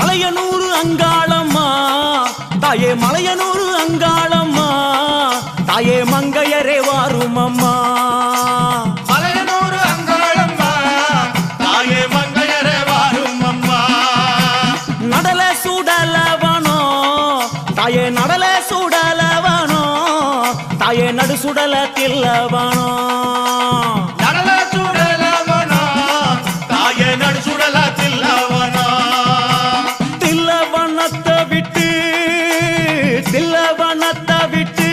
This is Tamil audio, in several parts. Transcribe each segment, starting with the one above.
மலையனூர் அங்காளம்மா தாயே மலையனூர் அங்காளம்மா தாயே மங்கையரே வாரும் அம்மா மலையனூர் அங்காளம்மா தாயே மங்கையரே வாரும் அம்மா நடல சுடலவனோ தாயே நடல சுடலவனோ தாயே நடு சுடல தில்லவனோ நடல சுடலவனோ தாயே நடு சுடல தில்லவனோ தில்லவனத்தை விட்டு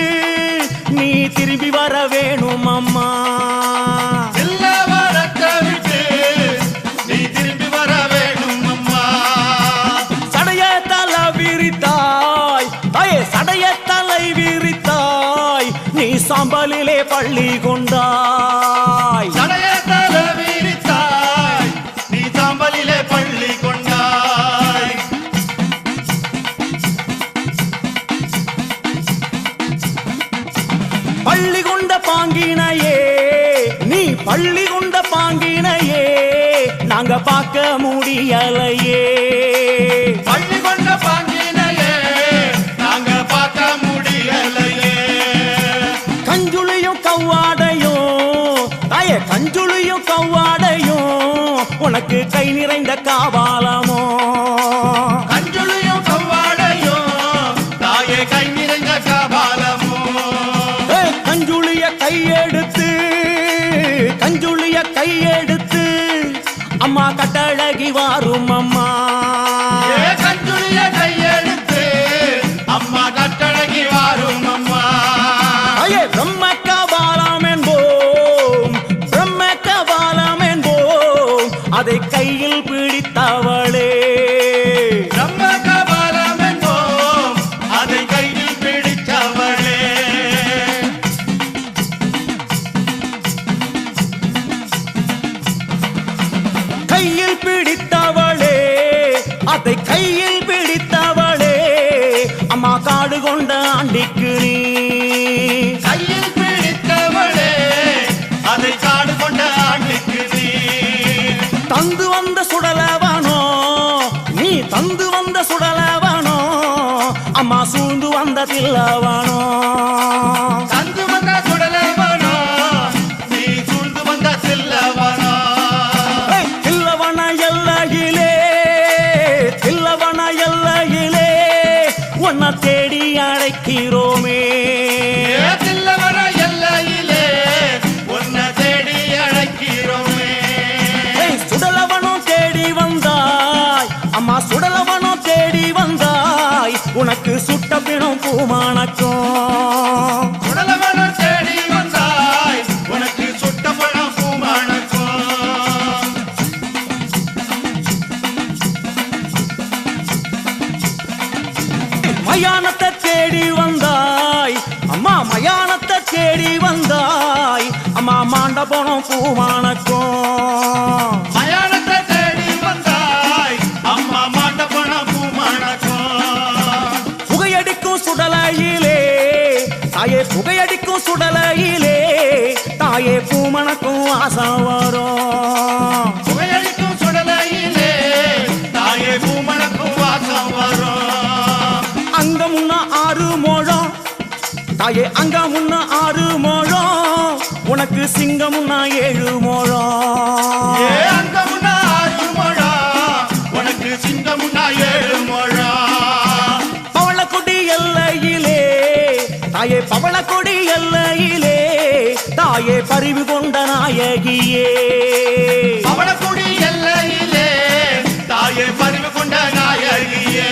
நீ திரும்பி வர வேணும் அம்மா தில்லவனத்தை விட்டு நீ திரும்பி வர வேணும் அம்மா சடைய தலை விரித்தாய் தாயே சடைய தலை விரித்தாய் நீ சாம்பலிலே பள்ளி கொண்டாய் சடைய தலை விரித்தாய் நீ சாம்பலிலே பள்ளி கொண்டாய் பள்ளி கொண்ட பாங்கினையே நீ பள்ளி கொண்ட பாங்கினையே நாங்க பார்க்க முடியலையே பள்ளி கொண்ட பாங்கினையே நாங்க பார்க்க முடியலையே கஞ்சுளியும் கவ்வாடையும் தாயே கஞ்சுளியும் கவ்வாடையும் உனக்கு கை நிறைந்த காவாலமோ கஞ்சுளியும் கவ்வாடையும் தாயே கை நிறைந்த காபாலமோ கஞ்சுளிய கையெடுத்து அம்மா கட்டழகி வாரும் அம்மா கஞ்சுளிய கையெடுத்து அம்மா கட்டழகி வாரும் அம்மா ஐயே பிரம்ம கபாலம் என்போம் பிரம்ம கபாலம் என்போம் அதை கையில் பிடித்தவளே பிரம்ம கபாலம் என்போம் அதை கையில் பிடித்தவளே கையில் பிடித்தவளே அதை கையில் பிடித்தவளே அம்மா காடு கொண்ட ஆண்டிக்கு நீ கையில் பிடித்தவளே அதை காடு கொண்ட ஆண்டுக்கு நீ தந்து வந்த சுடலவனோ நீ தந்து வந்த சுடலவனோ அம்மா சூழ்ந்து வந்த தில்லவனோ தந்து வந்த சுடலவனோ நீ சூழ்ந்து வந்த தில்லவனோ தில்லவன எல்லையிலே உன்னை தேடி அழைக்கிறோமே தில்லவன எல்லையிலே உன்னை தேடி அழைக்கிறோமே சுடலவனும் தேடி வந்தாய் அம்மா சுடலவனும் தேடி வந்தாய் உனக்கு சுட்ட பிணம் பூமானக்கும் சுடலவன தேடி வந்தாய் உனக்கு சுட்ட பழம் பூமானக்கும் மயானத்தை தேடி வந்தாய் அம்மா மயானத்தை தேடி வந்தாய் அம்மா மாண்ட போனோம் பூமானக்கும் மயானத்தை தேடி வந்தாய் அம்மா மாட்ட பணம் பூமானக்கும் புகையடிக்கும் சுடலையிலே தாயே புகையடிக்கும் சுடலையிலே தாயே பூமணக்கும் ஆசம் வரும் புகையடிக்கும் சுடலையிலே தாயே பூமணக்கும் வாசம் வரும் அங்க முன்ன 6 முழம் தாயே அங்க முன்ன 6 முழம் உனக்கு சிங்கம் முன்னா 7 முழம் அங்க முன்னா 6 முழம் உனக்கு சிங்கம் முன்னா 7 முழம் பவளக்கொடி எல்லையிலே தாயே பவளக்கொடி எல்லையிலே தாயே பரிவு கொண்ட நாயகியே பவளக்கொடி எல்லையிலே தாயே பரிவு கொண்ட நாயகியே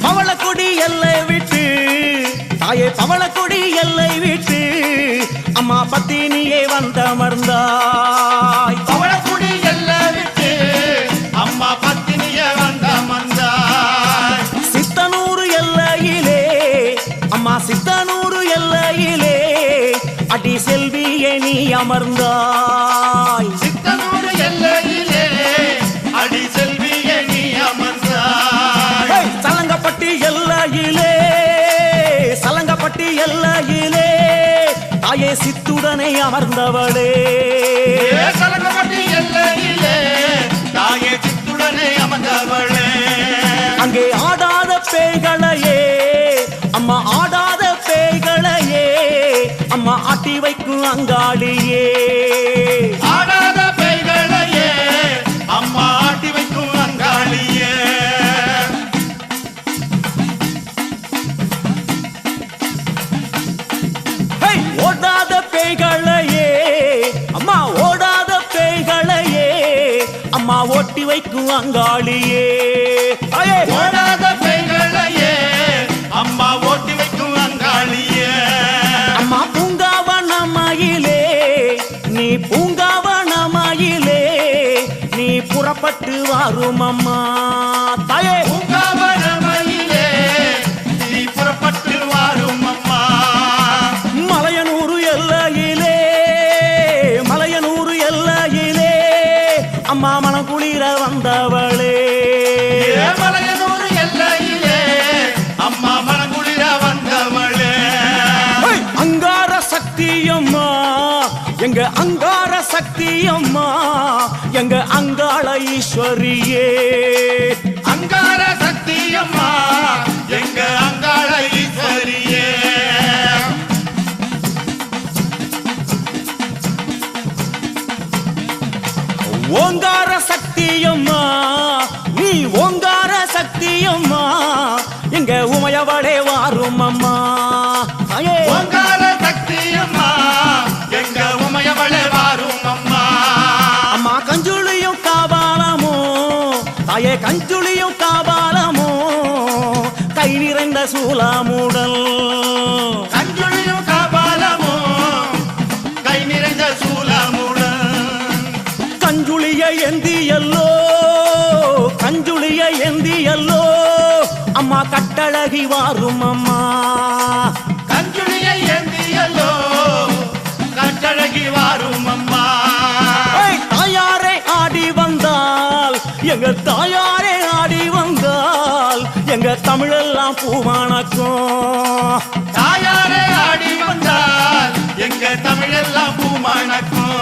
பவளக்கொடி எல்லை விட்டு தாயே பவளக்கொடி எல்லை விட்டு அம்மா பத்தினியே வந்தமர்ந்தாய் பவளக்கொடி எல்லை விட்டு அம்மா பத்தினியே வந்தமர்ந்தாய் சித்தனூர் எல்லையிலே அம்மா சித்தனூர் எல்லையிலே அடி செல்வியே நீ அமர்ந்தாய் சித்தனூர் எல்லையிலே அடி செல்வியே நீ அமர்ந்தாய் சலங்கப்பட்டி எல்லையிலே தாயே தாயே சித்துடனே அமர்ந்தவளே கலங்கப்பட்டி எல்லையிலே தாயே சித்துடனே அமர்ந்தவளே அங்கே ஆடாத பேய்களையே அம்மா ஆடாத பேய்களையே அம்மா ஆட்டி வைக்கும் அங்காளியே ஆடாத பேய்களையே அம்மா ஆட்டி வைக்கும் அங்காளியே ஓடாத பேய்களையே அம்மா ஓடாத பேய்களையே அம்மா ஓட்டி வைக்கும் அங்காளியே ஓடாத பேய்களையே அம்மா ஓட்டி வைக்கும் அங்காளியே அம்மா பூங்காவனமயிலே நீ பூங்காவனமயிலே நீ புறப்பட்டு வாரும் அம்மா தாயே பூங்காவனமயிலே நீ புறப்பட்டு வாரும் அம்மா மலையனூர் எல்லையிலே மலையனூர் எல்லையிலே அம்மா மனக்குளிர வந்தவளே மலையனூர் எல்லையிலே அம்மா மனங்குளிர வந்தவளே அங்கார சக்தியம்மா எங்க அங்கார சக்தியம்மா எங்க அங்காள ஈஸ்வரியே அங்கார சக்தியம்மா எங்க அங்காள ஈஸ்வரியே ஓங்கார சக்தியம்மா நீ ஓங்கார சக்தியம்மா எங்க உமையவளே வாரும் அம்மா ஓங்கார சக்தியம்மா எங்க உமையவளே வாரும் அம்மா அம்மா கஞ்சுளியும் காபாலமோ தாயே கஞ்சுளியும் காபாலமோ கை நிறைந்த சூலாமுடல் கஞ்சுளியும் காபாலமோ கை நிறைந்த சூலமுடன் கஞ்சுளிய எந்தியல்லோ கஞ்சுளிய எந்தியல்லோ அம்மா கட்டழகி வாரும் அம்மா கஞ்சுளியை ஏந்தியல்லோ கட்டழகி வாரும் அம்மா தாயாரே ஆடி வந்தால் எங்க தாயாரே ஆடி வந்தால் எங்க தமிழெல்லாம் பூமானக்கும் தாயாரே ஆடி வந்தால் எங்க தமிழெல்லாம் பூமணக்கும்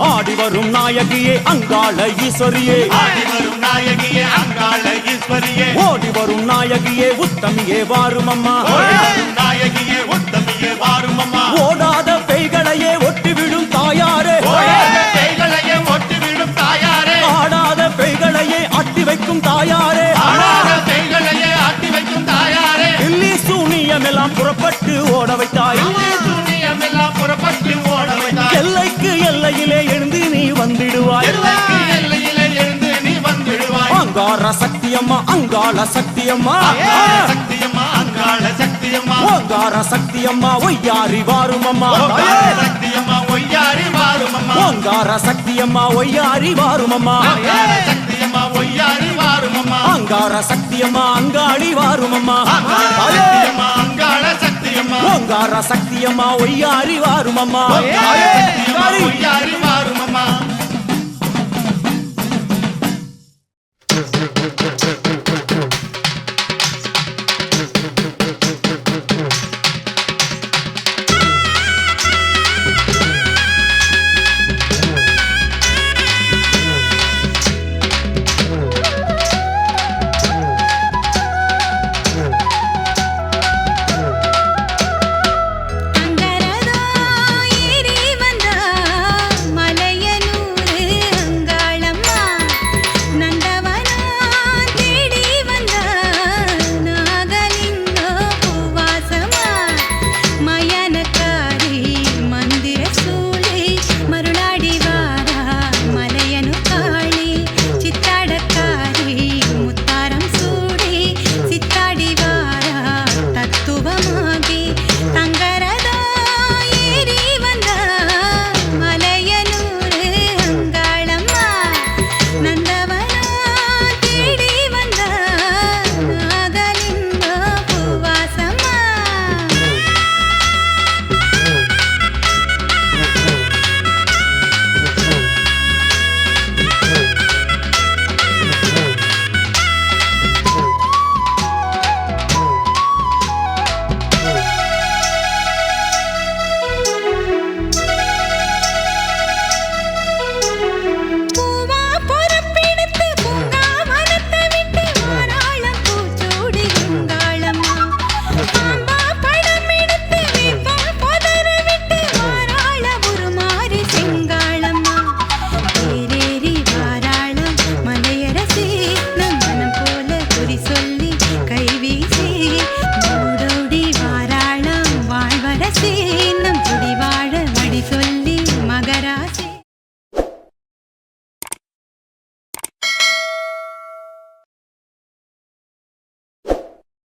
ஆடி வரும் நாயகியே அங்காள ஈஸ்வரியே ஆடி வரும் நாயகியே அங்காள ஈஸ்வரியே ஓடி வரும் நாயகியே உத்தமியே வாரும் அம்மா ஓடி வரும் நாயகியே உத்தமியே வாரும் அம்மா ஓடாத பெய்களையே ஒட்டி விடும் தாயாரே ஓடாத பேய்களையே ஒட்டி விடும் தாயாரே ஆடாத பெய்களையே அட்டி வைக்கும் தாயாரே ஆடாத பேய்களையே ஆட்டி வைக்கும் தாயாரே இல்லி சூனியமெல்லாம் புறப்பட்டு ஓட வைத்தாய் சூனியமெல்லாம் புறப்பட்டு ஓட வைத்தாய் எல்லைக்கு எல்லையிலே எழுந்து நீ வந்திடுவாய் எல்லைக்கு எல்லையிலே எழுந்து நீ வந்துடுவாய் அங்கார சக்தியம்மா அங்காள சக்தியம்மா சக்தியம்மா அங்காள சக்தியம்மா ஓங்கார சக்தியம்மா ஒய்யாரி வாரும் அம்மா சக்தியம்மா ஒய்யாரி வாரும் அம்மா ஓங்கார சக்தியம்மா ஒய்யாரி வாரும் அம்மா சக்தியம்மா ஒய்யாரி வாரும் அம்மா அங்கார சக்தியம்மா அங்காளி வாரும் அம்மா சக்தியம்மா அங்காள சக்தியம்மா ஓங்கார சக்தியம்மா ஒய்யாரி வாரும் அம்மா சக்தியம்மா ஒய்யாரி